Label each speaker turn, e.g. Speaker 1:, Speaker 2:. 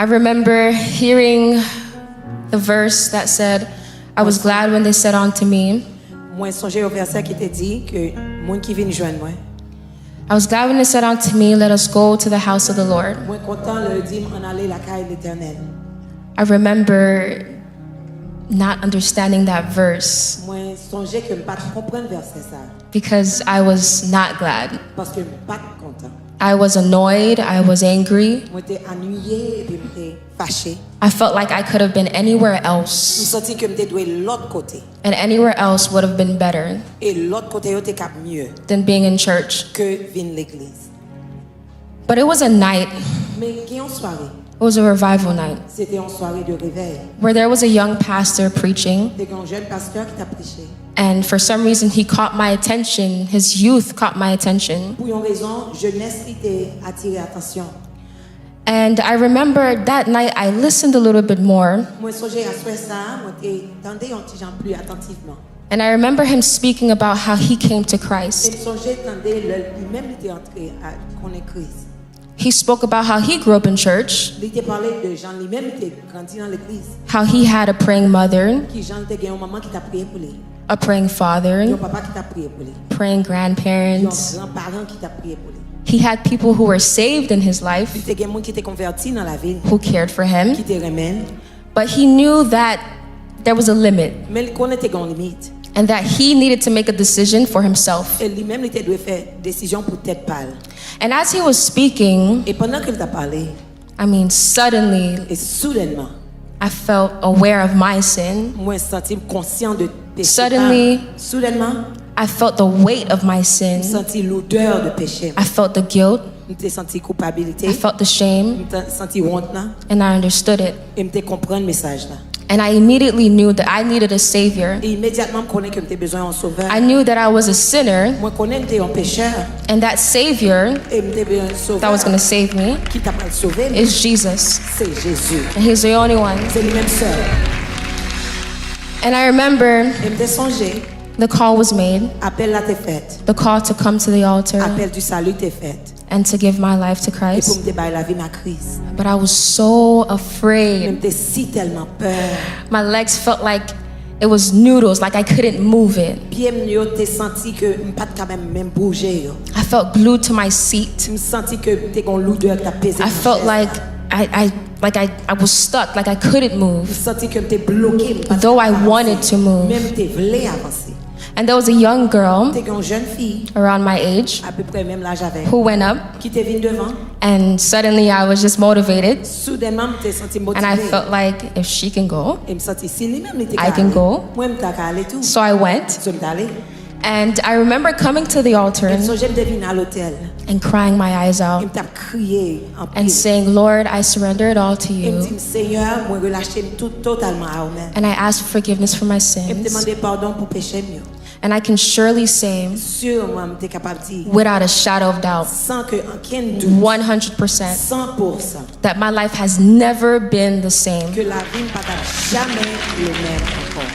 Speaker 1: I remember hearing the verse that said, I was glad when they said unto me.
Speaker 2: Moi songeais au verset qui te dit que monde qui vient joindre moi.
Speaker 1: I was glad when they said unto me, let us go to the house of the Lord.
Speaker 2: Moi content le dit on aller la caille de l'Éternel.
Speaker 1: I remember not understanding that verse
Speaker 2: Moi songeais que pas comprendre verset ça
Speaker 1: because I was not glad.
Speaker 2: parce que pas content.
Speaker 1: I was annoyed, I was angry.
Speaker 2: Moi j'étais ennuyé et puis j'étais fâché.
Speaker 1: I felt like I could have been anywhere
Speaker 2: Je
Speaker 1: else,
Speaker 2: senti que m'étais doué l'autre côté
Speaker 1: and anywhere else would have been better
Speaker 2: et l'autre côté était cap mieux
Speaker 1: than being in church.
Speaker 2: que venir l'église.
Speaker 1: But it was a night,
Speaker 2: Mais qui en soirée,
Speaker 1: it was a revival night,
Speaker 2: c'était en soirée de réveil.
Speaker 1: where there was a young pastor preaching,
Speaker 2: C'était un jeune pasteur qui t'a prêché.
Speaker 1: and for some reason he caught my attention, his youth caught my attention.
Speaker 2: Pour une raison, jeunesse qui t'a attiré attention.
Speaker 1: And I remember that night I listened a little bit more,
Speaker 2: Moi songeais à ça, moi t'entendais un petit gens plus attentivement.
Speaker 1: and I remember him speaking about how he came to
Speaker 2: Et
Speaker 1: Christ.
Speaker 2: me songeais t'entendais lui-même il était entré à connaître Christ.
Speaker 1: He spoke about how he grew up in church,
Speaker 2: Il était parlé de Jean lui-même il était grandi dans l'église.
Speaker 1: how he had a praying mother,
Speaker 2: Qui Jean était un maman qui t'a prié pour lui.
Speaker 1: a praying
Speaker 2: Un
Speaker 1: father,
Speaker 2: papa qui t'a prié pour lui.
Speaker 1: praying
Speaker 2: Un
Speaker 1: grandparents.
Speaker 2: grand-parent qui t'a prié pour lui.
Speaker 1: He had people who were saved in his life,
Speaker 2: Il était quelqu'un qui était converti dans la ville,
Speaker 1: who cared for him,
Speaker 2: qui te remène,
Speaker 1: but he knew that there was a limit
Speaker 2: mais il connaissait une limite.
Speaker 1: and that he needed to make a decision for himself.
Speaker 2: Et lui-même il était dû faire décision pour tête pâle.
Speaker 1: And as he was speaking,
Speaker 2: Et pendant qu'il t'a parlé,
Speaker 1: suddenly
Speaker 2: et soudainement,
Speaker 1: I felt aware of my sin.
Speaker 2: moi je senti conscient de péché.
Speaker 1: Suddenly,
Speaker 2: Soudainement,
Speaker 1: I felt the weight of my
Speaker 2: je
Speaker 1: sin.
Speaker 2: senti l'odeur de péché.
Speaker 1: I felt the guilt.
Speaker 2: Je senti culpabilité.
Speaker 1: I felt the shame,
Speaker 2: Je senti honte là.
Speaker 1: and I understood it.
Speaker 2: Et je comprends le message là.
Speaker 1: And I immediately knew that I needed a savior.
Speaker 2: Et immédiatement je connais que j'ai besoin d'un sauveur.
Speaker 1: I knew that I was a sinner,
Speaker 2: Moi connais que j'étais un pécheur
Speaker 1: and that savior
Speaker 2: et j'ai besoin d'un sauveur.
Speaker 1: that was going to save me
Speaker 2: Qui t'a pas sauvé?
Speaker 1: is Jesus.
Speaker 2: C'est Jésus.
Speaker 1: And he's the only one.
Speaker 2: C'est lui-même seul.
Speaker 1: And I remember
Speaker 2: Et me songé,
Speaker 1: the call was made,
Speaker 2: appel là t'es fait.
Speaker 1: the call to come to the altar
Speaker 2: Appel du salut t'es fait.
Speaker 1: and to give my life to
Speaker 2: Et pour
Speaker 1: Christ.
Speaker 2: me débailler la vie à Christ.
Speaker 1: But I was so
Speaker 2: Mais
Speaker 1: afraid.
Speaker 2: j'étais si tellement peur.
Speaker 1: My legs felt like it was noodles, like I couldn't move it.
Speaker 2: Pied m'yo t'es senti que pas quand même bouger yo.
Speaker 1: I felt glued to my seat.
Speaker 2: Me senti que t'es gon lourdeur qui t'a pesé.
Speaker 1: I felt like I was stuck, like I couldn't
Speaker 2: Me
Speaker 1: move,
Speaker 2: senti que t'es bloqué.
Speaker 1: though I wanted to move.
Speaker 2: Même t'es voulais avancer.
Speaker 1: And there was a young girl
Speaker 2: T'es une jeune fille
Speaker 1: around my age
Speaker 2: à peu près même l'âge avec
Speaker 1: who went up,
Speaker 2: qui t'est venue devant.
Speaker 1: and suddenly I was just motivated,
Speaker 2: Soudainement t'es senti
Speaker 1: and
Speaker 2: motivé.
Speaker 1: I felt like if she can go,
Speaker 2: Et me senti si lui-même il était
Speaker 1: I can go.
Speaker 2: Moi me t'a aller tout.
Speaker 1: So I went.
Speaker 2: Je me allé.
Speaker 1: And I remember coming to the altar
Speaker 2: Et so j'aime deviner à l'hôtel.
Speaker 1: and crying my eyes
Speaker 2: Il
Speaker 1: out
Speaker 2: me t'a crié en
Speaker 1: and
Speaker 2: prière.
Speaker 1: saying, Lord, I surrender it all to
Speaker 2: Il me
Speaker 1: you.
Speaker 2: dit Seigneur, moi relâcher tout totalement à vous-même.
Speaker 1: And I ask for forgiveness for my
Speaker 2: Et me
Speaker 1: sins.
Speaker 2: demander pardon pour péché mieux.
Speaker 1: And I can surely say,
Speaker 2: Sûrement m'étais capable de dire
Speaker 1: without a shadow of doubt,
Speaker 2: sans que aucun doute
Speaker 1: 100%,
Speaker 2: 100%
Speaker 1: that my life has never been the same.
Speaker 2: que la vie ne va jamais le même encore.